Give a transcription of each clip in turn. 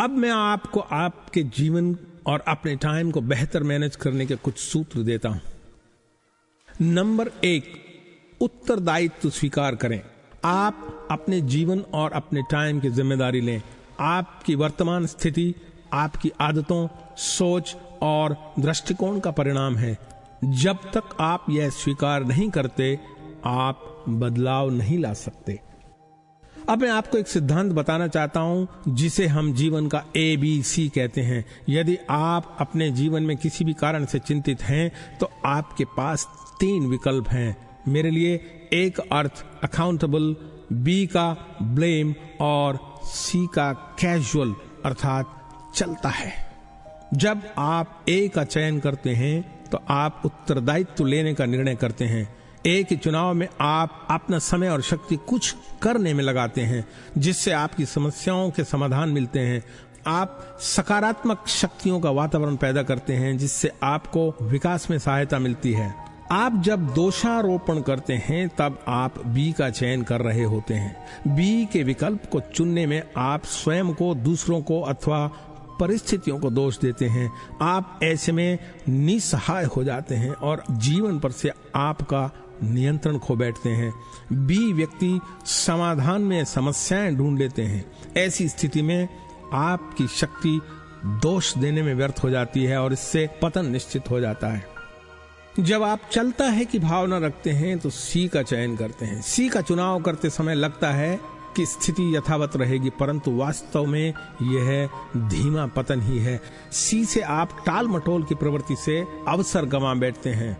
अब मैं आपको आपके जीवन और अपने टाइम को बेहतर मैनेज करने के कुछ सूत्र देता हूं। नंबर 1, उत्तरदायित्व स्वीकार करें। आप अपने जीवन और अपने टाइम की जिम्मेदारी लें। आपकी वर्तमान स्थिति आपकी आदतों, सोच और दृष्टिकोण का परिणाम है। जब तक आप यह स्वीकार नहीं करते, आप बदलाव नहीं ला सकते। अब मैं आपको एक सिद्धांत बताना चाहता हूं जिसे हम जीवन का ABC कहते हैं। यदि आप अपने जीवन में किसी भी कारण से चिंतित हैं तो आपके पास 3 विकल्प हैं। मेरे लिए A का अर्थ अकाउंटेबल, B का ब्लेम और C का कैजुअल अर्थात चलता है। जब आप A का चयन करते हैं तो आप उत्तरदायित्व लेने का निर्णय करते हैं। A के चुनाव में आप अपना समय और शक्ति कुछ करने में लगाते हैं जिससे आपकी समस्याओं के समाधान मिलते हैं। आप सकारात्मक शक्तियों का वातावरण पैदा करते हैं जिससे आपको विकास में सहायता मिलती है। आप जब दोषारोपण करते हैं तब आप B का चयन कर रहे होते हैं। B के विकल्प को चुनने में आप स्वयं को, दूसरों को अथवा परिस्थितियों को दोष देते हैं। आप ऐसे में निस्सहाय हो जाते हैं और जीवन पर से आपका नियंत्रण खो बैठते हैं। B व्यक्ति समाधान में समस्याएं ढूंढ लेते हैं। ऐसी स्थिति में आपकी शक्ति दोष देने में व्यर्थ हो जाती है और इससे पतन निश्चित हो जाता है। जब आप चलता है कि भावना रखते हैं तो C का चयन करते हैं। C का चुनाव करते समय लगता है कि स्थिति यथावत रहेगी, परंतु वास्तव में यह धीमा पतन ही है। C से आप टाल मटोल की प्रवृत्ति से अवसर गंवा बैठते हैं।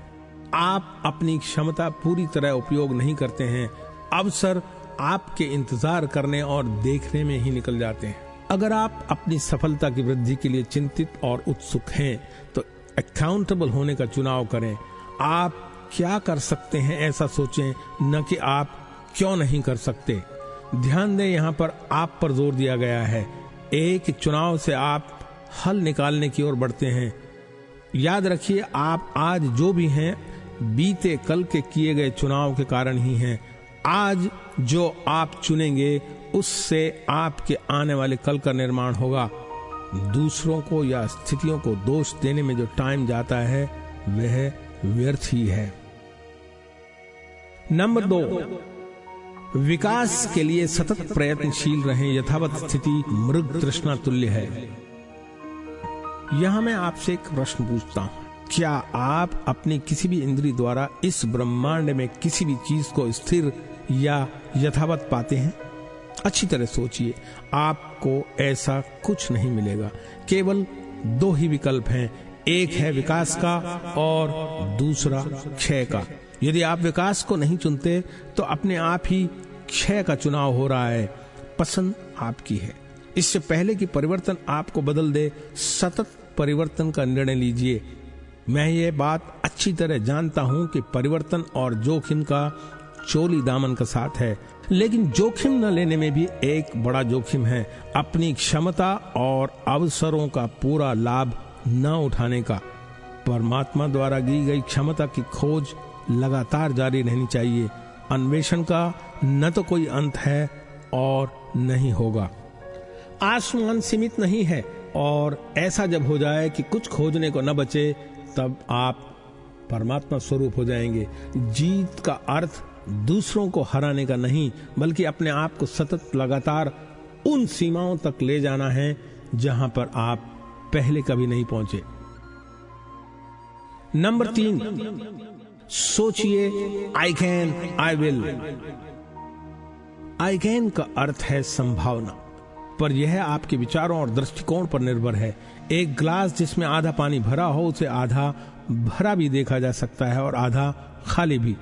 आप अपनी क्षमता पूरी तरह उपयोग नहीं करते हैं। अवसर आपके इंतजार करने और देखने में ही निकल जाते हैं। अगर आप अपनी सफलता की वृद्धि के लिए चिंतित और उत्सुक हैं तो अकाउंटेबल होने का चुनाव करें। आप क्या कर सकते हैं ऐसा सोचें, न कि आप क्यों नहीं कर सकते। ध्यान दें, यहाँ पर आप पर जोर दिया गया है। एक चुनाव से आप हल निकालने की ओर बढ़ते हैं। याद रखिए, आप आज जो भी हैं बीते कल के किए गए चुनाव के कारण ही हैं। आज जो आप चुनेंगे उससे आपके आने वाले कल का निर्माण होगा। दूसरों को या स्थितियों को दोष देने में जो टाइम जाता है वह व्यर्थ ही है। नंबर 2, विकास के लिए सतत प्रयत्नशील रहें। यथावत स्थिति मृग तृष्णा तुल्य है। यहां मैं आपसे एक प्रश्न पूछता हूं, क्या आप अपनी किसी भी इंद्रिय द्वारा इस ब्रह्मांड में किसी भी चीज को स्थिर या यथावत पाते हैं? अच्छी तरह सोचिए, आपको ऐसा कुछ नहीं मिलेगा। केवल 2 ही विकल्प हैं, एक है विकास का और दूसरा क्षय का। यदि आप विकास को नहीं चुनते तो अपने आप ही क्षय का चुनाव हो रहा है। पसंद आपकी है। इससे पहले कि परिवर्तन आपको बदल दे, सतत परिवर्तन का निर्णय लीजिए। मैं ये बात अच्छी तरह जानता हूं कि परिवर्तन और जोखिम का चोली दामन का साथ है, लेकिन जोखिम न लेने में भी एक बड़ा जोखिम है, अपनी क्षमता और अवसरों का पूरा लाभ न उठाने का। परमात्मा द्वारा दी गई क्षमता की खोज लगातार जारी रहनी चाहिए। अन्वेषण का न तो कोई अंत है और नहीं होगा। आसमान सीमित नहीं है और ऐसा जब हो जाए कि कुछ खोजने को न बचे, तब आप परमात्मा स्वरूप हो जाएंगे। जीत का अर्थ दूसरों को हराने का नहीं, बल्कि अपने आप को सतत लगातार उन सीमाओं तक ले जाना है जहां पर आप पहले कभी नहीं पहुंचे। नंबर 3, सोचिए I can, I will. I can का अर्थ है संभावना, पर यह आपके विचारों और दृष्टिकोण पर निर्भर है। एक ग्लास जिसमें आधा पानी भरा हो, उसे आधा भरा भी देखा जा सकता है और आधा खाली भी।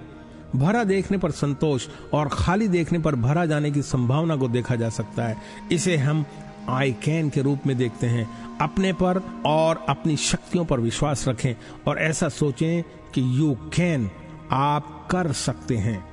भरा देखने पर संतोष और खाली देखने पर भरा जाने की संभावना को देखा जा सकता है। इसे हम आई कैन के रूप में देखते हैं। अपने पर और अपनी शक्तियों पर विश्वास रखें और ऐसा सोचें कि यू कैन, आप कर सकते हैं।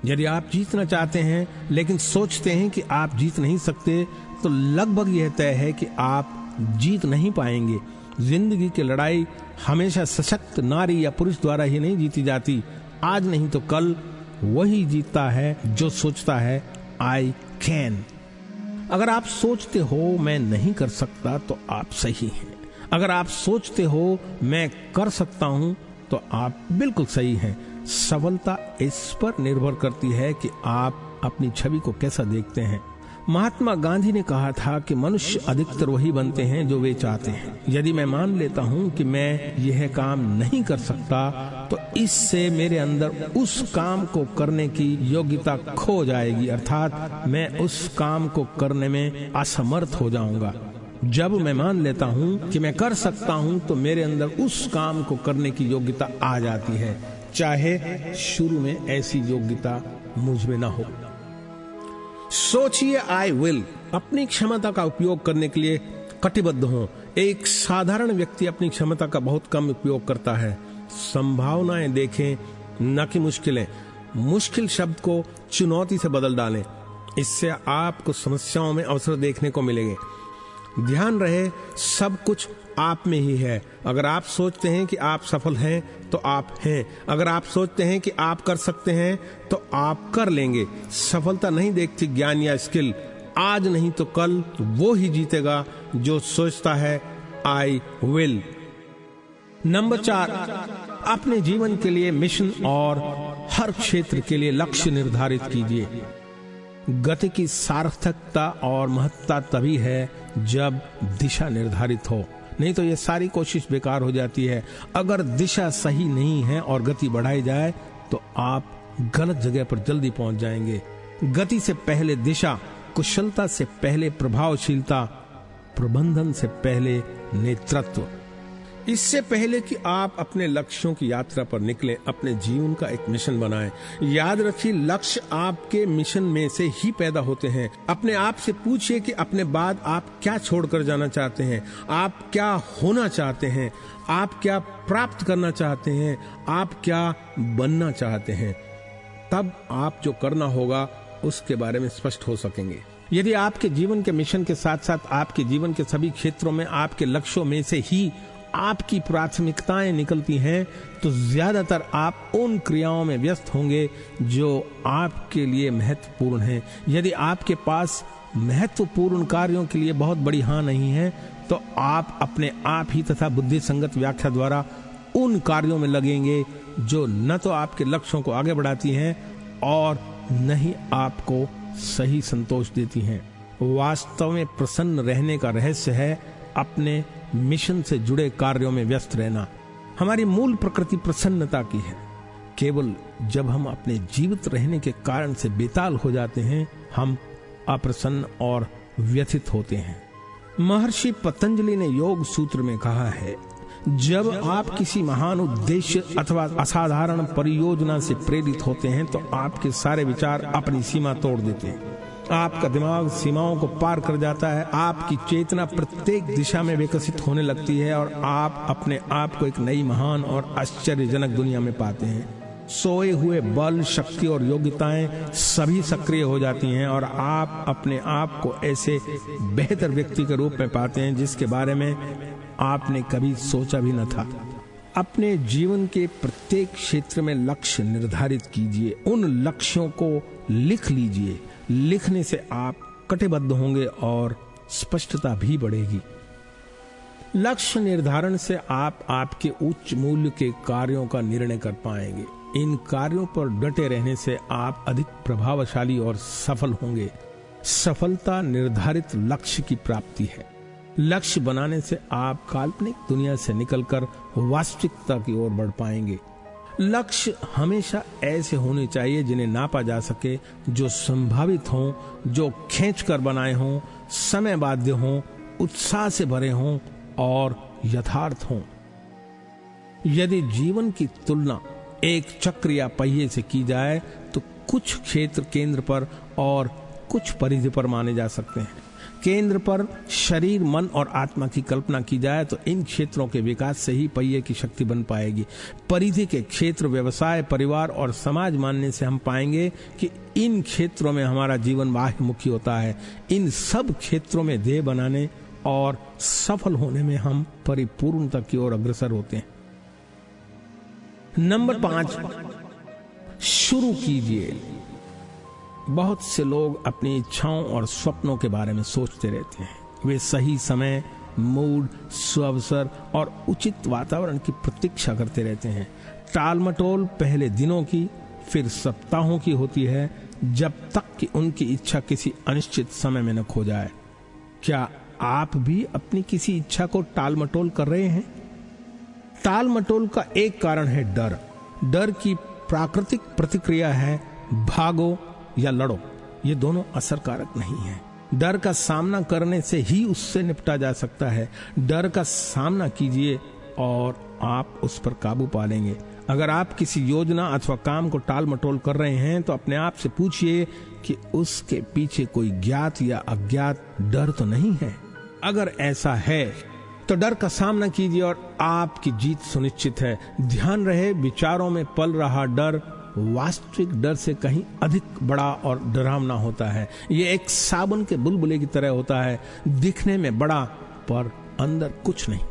यदि आप जीतना चाहते हैं लेकिन सोचते हैं कि आप जीत नहीं सकते, तो लगभग यह तय है कि आप जीत नहीं पाएंगे। जिंदगी की लड़ाई हमेशा सशक्त नारी या पुरुष द्वारा ही नहीं जीती जाती। आज नहीं तो कल वही जीतता है जो सोचता है आई कैन। अगर आप सोचते हो मैं नहीं कर सकता तो आप सही हैं। अगर आप सोचते हो मैं कर सकता हूं तो आप बिल्कुल सही हैं। सफलता इस पर निर्भर करती है कि आप अपनी छवि को कैसा देखते हैं। महात्मा गांधी ने कहा था कि मनुष्य अधिकतर वही बनते हैं जो वे चाहते हैं। यदि मैं मान लेता हूं कि मैं यह काम नहीं कर सकता तो इससे मेरे अंदर उस काम को करने की योग्यता खो जाएगी, अर्थात मैं उस काम को करने में असमर्थ हो जाऊंगा। जब मैं मान लेता हूं कि मैं कर सकता हूं तो मेरे अंदर उस काम को करने की योग्यता आ जाती है, चाहे शुरू में ऐसी योग्यता मुझ में ना हो। सोचिए आई विल। अपनी क्षमता का उपयोग करने के लिए कटिबद्ध हो। एक साधारण व्यक्ति अपनी क्षमता का बहुत कम उपयोग करता है। संभावनाएं देखें, न कि मुश्किलें। मुश्किल शब्द को चुनौती से बदल डालें, इससे आपको समस्याओं में अवसर देखने को मिलेंगे। ध्यान रहे सब कुछ आप में ही है। अगर आप सोचते हैं कि आप सफल हैं तो आप हैं। अगर आप सोचते हैं कि आप कर सकते हैं तो आप कर लेंगे। सफलता नहीं देखती ज्ञान या स्किल। आज नहीं तो कल वो ही जीतेगा जो सोचता है आई विल। नंबर 4, अपने जीवन के लिए मिशन और हर क्षेत्र के लिए लक्ष्य निर्धारित कीजिए। गति की सार्थकता और महत्ता तभी है जब दिशा निर्धारित हो, नहीं तो ये सारी कोशिश बेकार हो जाती है। अगर दिशा सही नहीं है और गति बढ़ाई जाए तो आप गलत जगह पर जल्दी पहुंच जाएंगे। गति से पहले दिशा, कुशलता से पहले प्रभावशीलता, प्रबंधन से पहले नेतृत्व। इससे पहले कि आप अपने लक्ष्यों की यात्रा पर निकलें, अपने जीवन का एक मिशन बनाएं। याद रखिए, लक्ष्य आपके मिशन में से ही पैदा होते हैं। अपने आप से पूछिए कि अपने बाद आप क्या छोड़कर जाना चाहते हैं, आप क्या होना चाहते हैं, आप क्या प्राप्त करना चाहते हैं, आप क्या बनना चाहते हैं। तब आप जो करना होगा उसके बारे में स्पष्ट हो सकेंगे। यदि आपके जीवन के मिशन के साथ साथ आपके जीवन के सभी क्षेत्रों में आपके लक्ष्यों में से ही आपकी प्राथमिकताएं निकलती हैं तो ज्यादातर आप उन क्रियाओं में व्यस्त होंगे जो आपके लिए महत्वपूर्ण हैं। यदि आपके पास महत्वपूर्ण कार्यों के लिए बहुत बड़ी हाँ नहीं है तो आप अपने आप ही तथा बुद्धि संगत व्याख्या द्वारा उन कार्यों में लगेंगे जो न तो आपके लक्ष्यों को आगे बढ़ाती हैं और न ही आपको सही संतोष देती हैं। वास्तव में प्रसन्न रहने का रहस्य है अपने मिशन से जुड़े कार्यों में व्यस्त रहना। हमारी मूल प्रकृति प्रसन्नता की है। केवल जब हम अपने जीवित रहने के कारण से बेताल हो जाते हैं हम अप्रसन्न और व्यथित होते हैं। महर्षि पतंजलि ने योग सूत्र में कहा है, जब आप किसी महान उद्देश्य अथवा असाधारण परियोजना से प्रेरित होते हैं तो आपके सारे विचार अपनी सीमा तोड़ देते हैं। आपका दिमाग सीमाओं को पार कर जाता है। आपकी चेतना प्रत्येक दिशा में विकसित होने लगती है और आप अपने आप को एक नई महान और आश्चर्यजनक दुनिया में पाते हैं। सोए हुए बल, शक्ति और योग्यताएं सभी सक्रिय हो जाती हैं और आप अपने आप को ऐसे बेहतर व्यक्ति के रूप में पाते हैं जिसके बारे में आपने कभी सोचा भी न था। अपने जीवन के प्रत्येक क्षेत्र में लक्ष्य निर्धारित कीजिए। उन लक्ष्यों को लिख लीजिए। लिखने से आप कटिबद्ध होंगे और स्पष्टता भी बढ़ेगी। लक्ष्य निर्धारण से आप आपके उच्च मूल्य के कार्यों का निर्णय कर पाएंगे। इन कार्यों पर डटे रहने से आप अधिक प्रभावशाली और सफल होंगे। सफलता निर्धारित लक्ष्य की प्राप्ति है। लक्ष्य बनाने से आप काल्पनिक दुनिया से निकलकर वास्तविकता की ओर बढ़ पाएंगे। लक्ष्य हमेशा ऐसे होने चाहिए जिन्हें नापा जा सके, जो संभावित हों, जो खींच कर बनाए हों, समय बाध्य हों, उत्साह से भरे हों और यथार्थ हों। यदि जीवन की तुलना एक चक्र या पहिए से की जाए तो कुछ क्षेत्र केंद्र पर और कुछ परिधि पर माने जा सकते हैं। केंद्र पर शरीर, मन और आत्मा की कल्पना की जाए तो इन क्षेत्रों के विकास से ही पहिए की शक्ति बन पाएगी। परिधि के क्षेत्र व्यवसाय, परिवार और समाज मानने से हम पाएंगे कि इन क्षेत्रों में हमारा जीवन बाह्यमुखी होता है। इन सब क्षेत्रों में ध्येय बनाने और सफल होने में हम परिपूर्णता की ओर अग्रसर होते हैं। नंबर 5, शुरू कीजिए। बहुत से लोग अपनी इच्छाओं और सपनों के बारे में सोचते रहते हैं। वे सही समय, मूड, सुअवसर और उचित वातावरण की प्रतीक्षा करते रहते हैं। टालमटोल पहले दिनों की, फिर सप्ताहों की होती है, जब तक कि उनकी इच्छा किसी अनिश्चित समय में न खो जाए। क्या आप भी अपनी किसी इच्छा को टालमटोल कर रहे हैं? टालमटोल का एक कारण है डर। डर की प्राकृतिक प्रतिक्रिया है भागो या लड़ो। ये दोनों असरकारक नहीं है। डर का सामना करने से ही उससे निपटा जा सकता है। डर का सामना कीजिए और आप उस पर काबू पा लेंगे। अगर आप किसी योजना अथवा काम को टालमटोल कर रहे हैं तो अपने आप से पूछिए कि उसके पीछे कोई ज्ञात या अज्ञात डर तो नहीं है। अगर ऐसा है तो डर का सामना कीजिए और आपकी जीत सुनिश्चित है। ध्यान रहे, विचारों में पल रहा डर वास्तविक डर से कहीं अधिक बड़ा और डरावना होता है। ये एक साबुन के बुलबुले की तरह होता है, दिखने में बड़ा पर अंदर कुछ नहीं।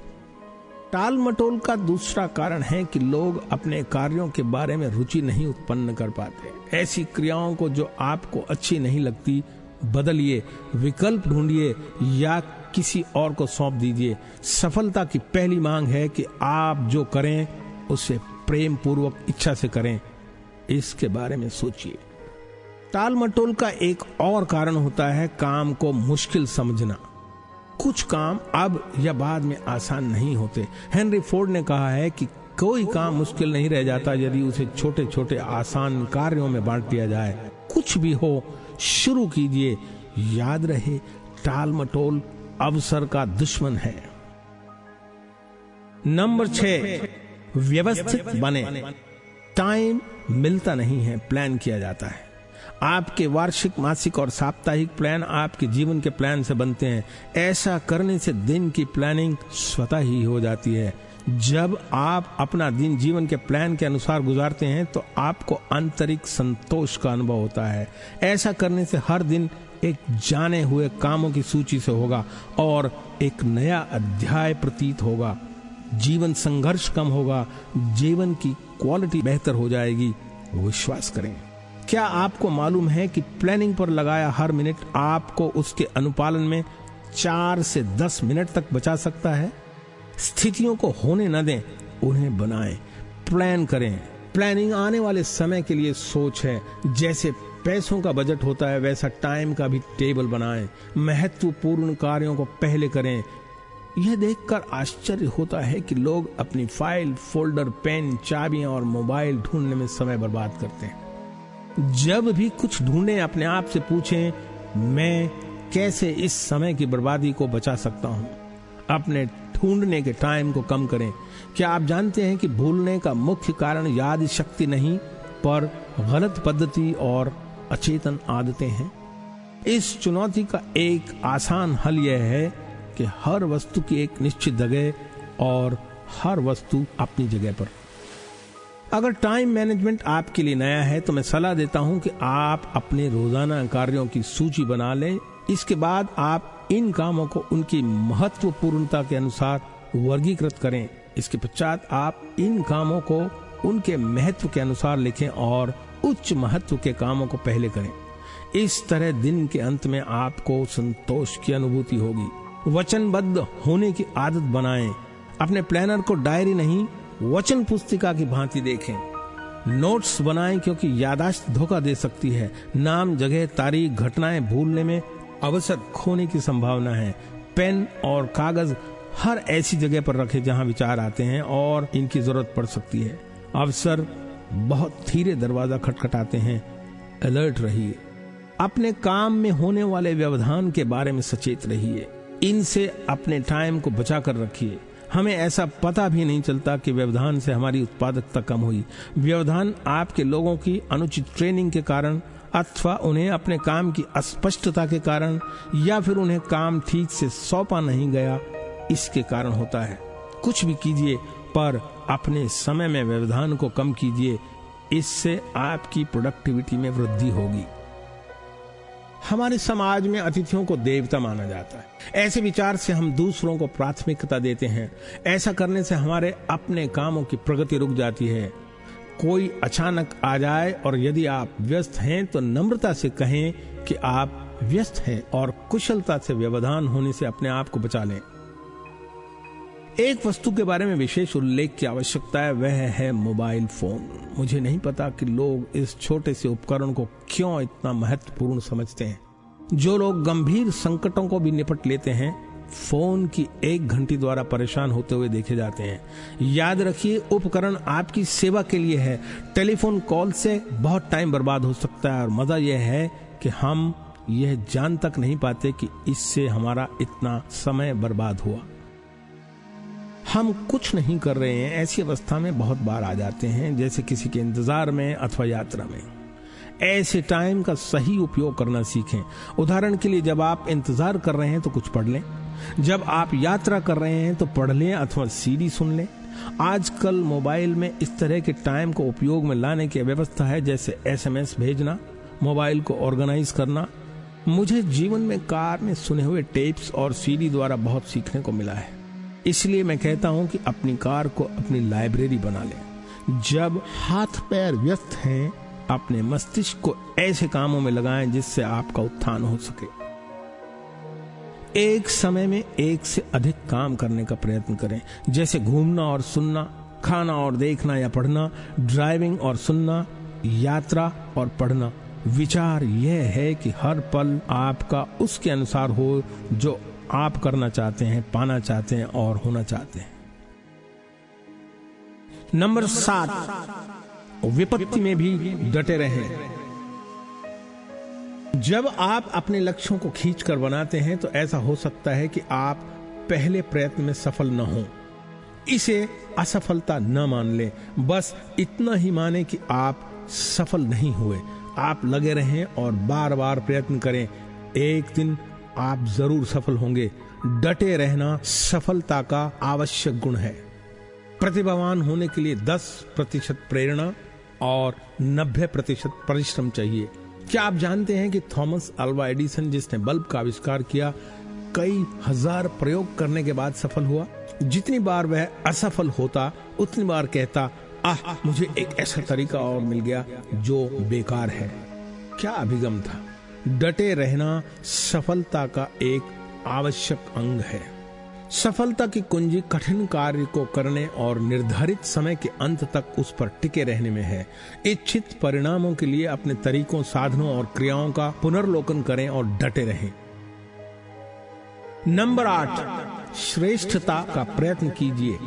टालमटोल का दूसरा कारण है कि लोग अपने कार्यों के बारे में रुचि नहीं उत्पन्न कर पाते। ऐसी क्रियाओं को जो आपको अच्छी नहीं लगती बदलिए, विकल्प ढूंढिए या किसी और को सौंप दीजिए। सफलता की पहली मांग है कि आप जो करें उसे प्रेम पूर्वक इच्छा से करें। इसके बारे में सोचिए। टालमटोल का एक और कारण होता है काम को मुश्किल समझना। कुछ काम अब या बाद में आसान नहीं होते। हेनरी फोर्ड ने कहा है कि कोई काम मुश्किल नहीं रह जाता यदि उसे छोटे छोटे आसान कार्यों में बांट दिया जाए। कुछ भी हो, शुरू कीजिए। याद रहे, टालमटोल अवसर का दुश्मन है। नंबर 6, व्यवस्थित बने। टाइम मिलता नहीं है, प्लान किया जाता है। आपके वार्षिक, मासिक और साप्ताहिक प्लान आपके जीवन के प्लान से बनते हैं। ऐसा करने से दिन की प्लानिंग स्वतः ही हो जाती है। जब आप अपना दिन जीवन के प्लान के अनुसार गुजारते हैं तो आपको आंतरिक संतोष का अनुभव होता है। ऐसा करने से हर दिन एक जाने हुए कामों की सूची से होगा और एक नया अध्याय प्रतीत होगा। जीवन संघर्ष कम होगा, जीवन की क्वालिटी बेहतर हो जाएगी। विश्वास करें। क्या आपको मालूम है कि प्लानिंग पर लगाया हर मिनट आपको उसके अनुपालन में 4 से 10 मिनट तक बचा सकता है? स्थितियों को होने न दें, उन्हें बनाएं। प्लान करें। प्लानिंग आने वाले समय के लिए सोच है। जैसे पैसों का बजट होता है वैसा टाइम का भी टेबल बनाएं। महत्वपूर्ण कार्यों को पहले करें। यह देखकर आश्चर्य होता है कि लोग अपनी फाइल, फोल्डर, पेन, चाबियां और मोबाइल ढूंढने में समय बर्बाद करते हैं। जब भी कुछ ढूंढें, अपने आप से पूछें, मैं कैसे इस समय की बर्बादी को बचा सकता हूं? अपने ढूंढने के टाइम को कम करें। क्या आप जानते हैं कि भूलने का मुख्य कारण याद शक्ति नहीं पर गलत पद्धति और अचेतन आदतें हैं? इस चुनौती का एक आसान हल यह है कि हर वस्तु की एक निश्चित जगह और हर वस्तु अपनी जगह पर। अगर टाइम मैनेजमेंट आपके लिए नया है तो मैं सलाह देता हूं कि आप अपने रोजाना कार्यों की सूची बना लें। इसके बाद आप इन कामों को उनकी महत्वपूर्णता के अनुसार वर्गीकृत करें। इसके पश्चात आप इन कामों को उनके महत्व के अनुसार लिखें और उच्च महत्व के कामों को पहले करें। इस तरह दिन के अंत में आपको संतोष की अनुभूति होगी। वचनबद्ध होने की आदत बनाएं। अपने प्लानर को डायरी नहीं, वचन पुस्तिका की भांति देखें। नोट्स बनाएं क्योंकि याददाश्त धोखा दे सकती है। नाम, जगह, तारीख, घटनाएं भूलने में अवसर खोने की संभावना है। पेन और कागज हर ऐसी जगह पर रखें जहां विचार आते हैं और इनकी जरूरत पड़ सकती है। अवसर बहुत धीरे दरवाजा खटखटाते हैं। अलर्ट रहिए। अपने काम में होने वाले व्यवधान के बारे में सचेत रहिए। इनसे अपने टाइम को बचा कर रखिए। हमें ऐसा पता भी नहीं चलता कि व्यवधान से हमारी उत्पादकता कम हुई। व्यवधान आपके लोगों की अनुचित ट्रेनिंग के कारण अथवा उन्हें अपने काम की अस्पष्टता के कारण या फिर उन्हें काम ठीक से सौंपा नहीं गया, इसके कारण होता है। कुछ भी कीजिए पर अपने समय में व्यवधान को कम कीजिए। इससे आपकी प्रोडक्टिविटी में वृद्धि होगी। हमारे समाज में अतिथियों को देवता माना जाता है। ऐसे विचार से हम दूसरों को प्राथमिकता देते हैं। ऐसा करने से हमारे अपने कामों की प्रगति रुक जाती है। कोई अचानक आ जाए और यदि आप व्यस्त हैं तो नम्रता से कहें कि आप व्यस्त हैं और कुशलता से व्यवधान होने से अपने आप को बचा लें। एक वस्तु के बारे में विशेष उल्लेख की आवश्यकता है, वह है मोबाइल फोन। मुझे नहीं पता कि लोग इस छोटे से उपकरण को क्यों इतना महत्वपूर्ण समझते हैं। जो लोग गंभीर संकटों को भी निपट लेते हैं, फोन की एक घंटी द्वारा परेशान होते हुए देखे जाते हैं। याद रखिए, उपकरण आपकी सेवा के लिए है। टेलीफोन कॉल से बहुत टाइम बर्बाद हो सकता है और मजा यह है कि हम यह जान तक नहीं पाते कि इससे हमारा इतना समय बर्बाद हुआ। हम कुछ नहीं कर रहे हैं, ऐसी अवस्था में बहुत बार आ जाते हैं, जैसे किसी के इंतजार में अथवा यात्रा में। ऐसे टाइम का सही उपयोग करना सीखें। उदाहरण के लिए, जब आप इंतजार कर रहे हैं तो कुछ पढ़ लें, जब आप यात्रा कर रहे हैं तो पढ़ लें अथवा सीडी सुन लें। आजकल मोबाइल में इस तरह के टाइम को उपयोग में लाने की व्यवस्था है, जैसे SMS भेजना, मोबाइल को ऑर्गेनाइज करना। मुझे जीवन में कार में सुने हुए टेप्स और सीडी द्वारा बहुत सीखने को मिला है। इसलिए मैं कहता हूं कि अपनी कार को अपनी लाइब्रेरी बना लें। जब हाथ पैर व्यस्त हैं, अपने मस्तिष्क को ऐसे कामों में लगाएं जिससे आपका उत्थान हो सके। एक समय में एक से अधिक काम करने का प्रयत्न करें, जैसे घूमना और सुनना, खाना और देखना या पढ़ना, ड्राइविंग और सुनना, यात्रा और पढ़ना। विचार यह है कि हर पल आपका उसके अनुसार हो जो आप करना चाहते हैं, पाना चाहते हैं और होना चाहते हैं। नंबर 7, विपत्ति में भी डटे रहें। जब आप अपने लक्ष्यों को खींचकर बनाते हैं तो ऐसा हो सकता है कि आप पहले प्रयत्न में सफल न हो। इसे असफलता न मान लें, बस इतना ही माने कि आप सफल नहीं हुए। आप लगे रहें और बार बार प्रयत्न करें, एक दिन आप जरूर सफल होंगे। डटे रहना सफलता का आवश्यक गुण है। प्रतिभावान होने के लिए 10% प्रेरणा और 90% परिश्रम चाहिए। क्या आप जानते हैं कि थॉमस अल्वा एडिसन, जिसने बल्ब का आविष्कार किया, कई हजार प्रयोग करने के बाद सफल हुआ? जितनी बार वह असफल होता, उतनी बार कहता, मुझे एक ऐसा तरीका और मिल गया जो बेकार है। क्या अभिगम था! डटे रहना सफलता का एक आवश्यक अंग है। सफलता की कुंजी कठिन कार्य को करने और निर्धारित समय के अंत तक उस पर टिके रहने में है। इच्छित परिणामों के लिए अपने तरीकों, साधनों और क्रियाओं का पुनर्लोकन करें और डटे रहें। नंबर 8, श्रेष्ठता का प्रयत्न कीजिए।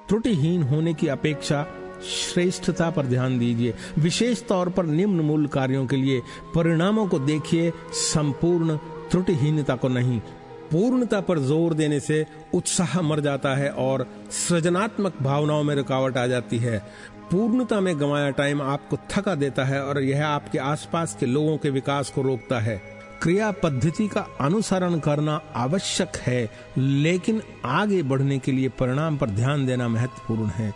त्रुटिहीन होने की अपेक्षा श्रेष्ठता पर ध्यान दीजिए। विशेष तौर पर निम्न मूल कार्यों के लिए परिणामों को देखिए, संपूर्ण त्रुटिहीनता को नहीं। पूर्णता पर जोर देने से उत्साह मर जाता है और सृजनात्मक भावनाओं में रुकावट आ जाती है। पूर्णता में गंवाया टाइम आपको थका देता है और यह आपके आसपास के लोगों के विकास को रोकता है। क्रिया पद्धति का अनुसरण करना आवश्यक है, लेकिन आगे बढ़ने के लिए परिणाम पर ध्यान देना महत्वपूर्ण है।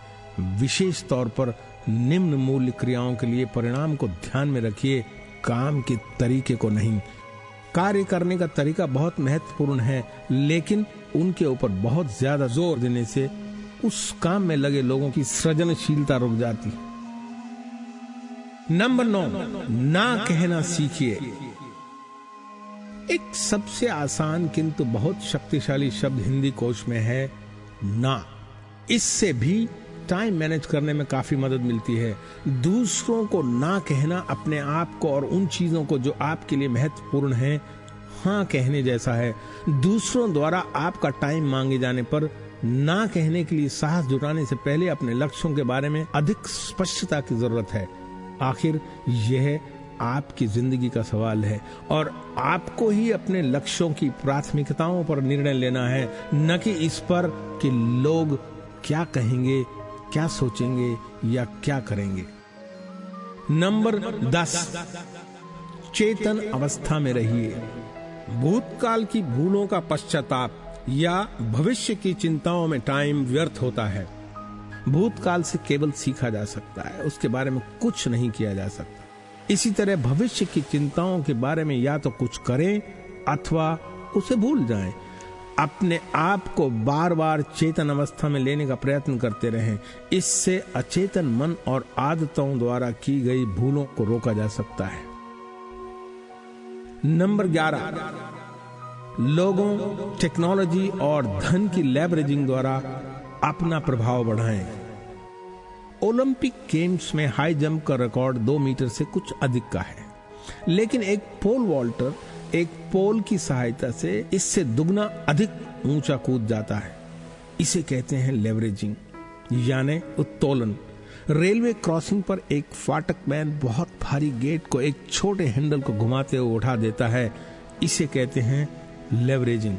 विशेष तौर पर निम्न मूल्य क्रियाओं के लिए परिणाम को ध्यान में रखिए, काम के तरीके को नहीं। कार्य करने का तरीका बहुत महत्वपूर्ण है, लेकिन उनके ऊपर बहुत ज्यादा जोर देने से उस काम में लगे लोगों की सृजनशीलता रुक जाती। नंबर 9, ना कहना सीखिए। एक सबसे आसान किंतु बहुत शक्तिशाली शब्द हिंदी कोश में है ना। इससे भी टाइम मैनेज करने में काफी मदद मिलती है। दूसरों को ना कहना अपने आप को और उन चीजों को जो आपके लिए महत्वपूर्ण है हाँ कहने जैसा है। दूसरों द्वारा आपका टाइम मांगे जाने पर ना कहने के लिए साहस जुटाने से पहले अपने लक्ष्यों के बारे में अधिक स्पष्टता की जरूरत है। आखिर यह आपकी जिंदगी का सवाल है और आपको ही अपने लक्ष्यों की प्राथमिकताओं पर निर्णय लेना है, न कि इस पर कि लोग क्या कहेंगे, क्या सोचेंगे या क्या करेंगे। नंबर 10, चेतन अवस्था में रहिए। भूतकाल की भूलों का पश्चाताप या भविष्य की चिंताओं में टाइम व्यर्थ होता है। भूतकाल से केवल सीखा जा सकता है, उसके बारे में कुछ नहीं किया जा सकता। इसी तरह भविष्य की चिंताओं के बारे में या तो कुछ करें अथवा उसे भूल जाएं। अपने आप को बार बार चेतन अवस्था में लेने का प्रयत्न करते रहें। इससे अचेतन मन और आदतों द्वारा की गई भूलों को रोका जा सकता है। नंबर 11, लोगों, टेक्नोलॉजी और धन की लेवरेजिंग द्वारा अपना प्रभाव बढ़ाएं। ओलंपिक गेम्स में हाई जंप का रिकॉर्ड 2 मीटर से कुछ अधिक का है, लेकिन एक पोल वॉल्टर एक पोल की सहायता से इससे दुगना अधिक ऊंचा कूद जाता है। इसे कहते हैं लेवरेजिंग, यानी उत्तोलन। रेलवे क्रॉसिंग पर एक फाटक मैन बहुत भारी गेट को एक छोटे हैंडल को घुमाते हुए उठा देता है। इसे कहते हैं लेवरेजिंग।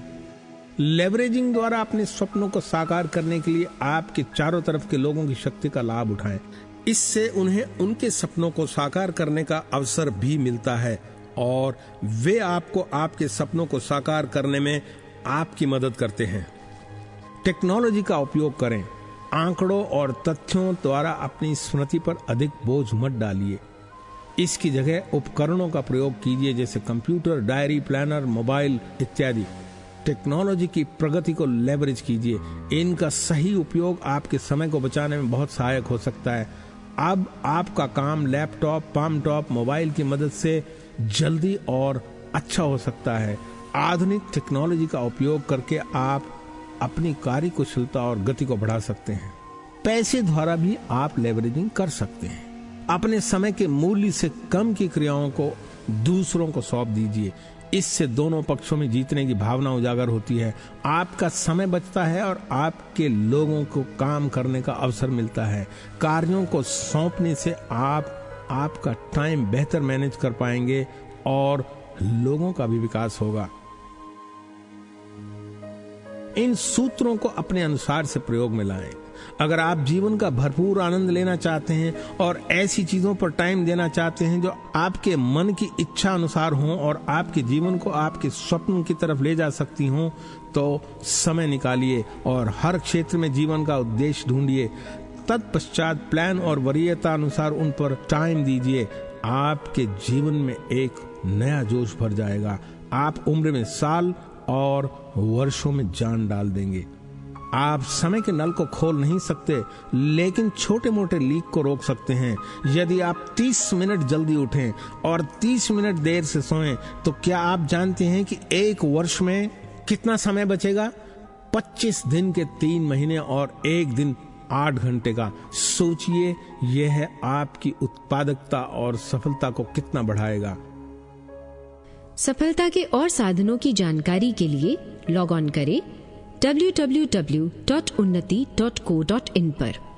लेवरेजिंग द्वारा अपने सपनों को साकार करने के लिए आपके चारों तरफ के लोगों की शक्ति का लाभ उठाएं। इससे उन्हें उनके सपनों को साकार करने का अवसर भी मिलता है और वे आपको आपके सपनों को साकार करने में आपकी मदद करते हैं। टेक्नोलॉजी का उपयोग करें। आंकड़ों और तथ्यों द्वारा अपनी स्मृति पर अधिक बोझ मत डालिए। इसकी जगह उपकरणों का प्रयोग कीजिए, जैसे कंप्यूटर, डायरी, प्लानर, मोबाइल इत्यादि। टेक्नोलॉजी की प्रगति को लेवरेज कीजिए। इनका सही उपयोग आपके समय को बचाने में बहुत सहायक हो सकता है। अब आपका काम लैपटॉप, पामटॉप, मोबाइल की मदद से जल्दी और अच्छा हो सकता है। आधुनिक टेक्नोलॉजी का उपयोग करके आप अपनी कार्य कुशलता और गति को बढ़ा सकते हैं। पैसे द्वारा भी आप लेवरेजिंग कर सकते हैं। अपने समय के मूल्य से कम की क्रियाओं को दूसरों को सौंप दीजिए। इससे दोनों पक्षों में जीतने की भावना उजागर होती है। आपका समय बचता है और आपके लोगों को काम करने का अवसर मिलता है। कार्यों को सौंपने से आप आपका टाइम बेहतर मैनेज कर पाएंगे और लोगों का भी विकास होगा। इन सूत्रों को अपने अनुसार से प्रयोग में लाएं। अगर आप जीवन का भरपूर आनंद लेना चाहते हैं और ऐसी चीजों पर टाइम देना चाहते हैं जो आपके मन की इच्छा अनुसार हों और आपके जीवन को आपके स्वप्न की तरफ ले जा सकती हों, तो समय निकालिए और हर क्षेत्र में जीवन का उद्देश्य ढूंढिए। तत्पश्चात प्लान और वरीयता अनुसार उन पर टाइम दीजिए। आपके जीवन में एक नया जोश भर जाएगा। आप उम्र में साल और वर्षों में जान डाल देंगे। आप समय के नल को खोल नहीं सकते, लेकिन छोटे मोटे लीक को रोक सकते हैं। यदि आप 30 मिनट जल्दी उठें और 30 मिनट देर से सोएं, तो क्या आप जानते हैं कि एक वर्ष में कितना समय बचेगा? 25 दिन के 3 महीने और 1 दिन 8 घंटे का। सोचिए, यह है आपकी उत्पादकता और सफलता को कितना बढ़ाएगा। सफलता के और साधनों की जानकारी के लिए लॉग ऑन करें www.unnati.co.in पर।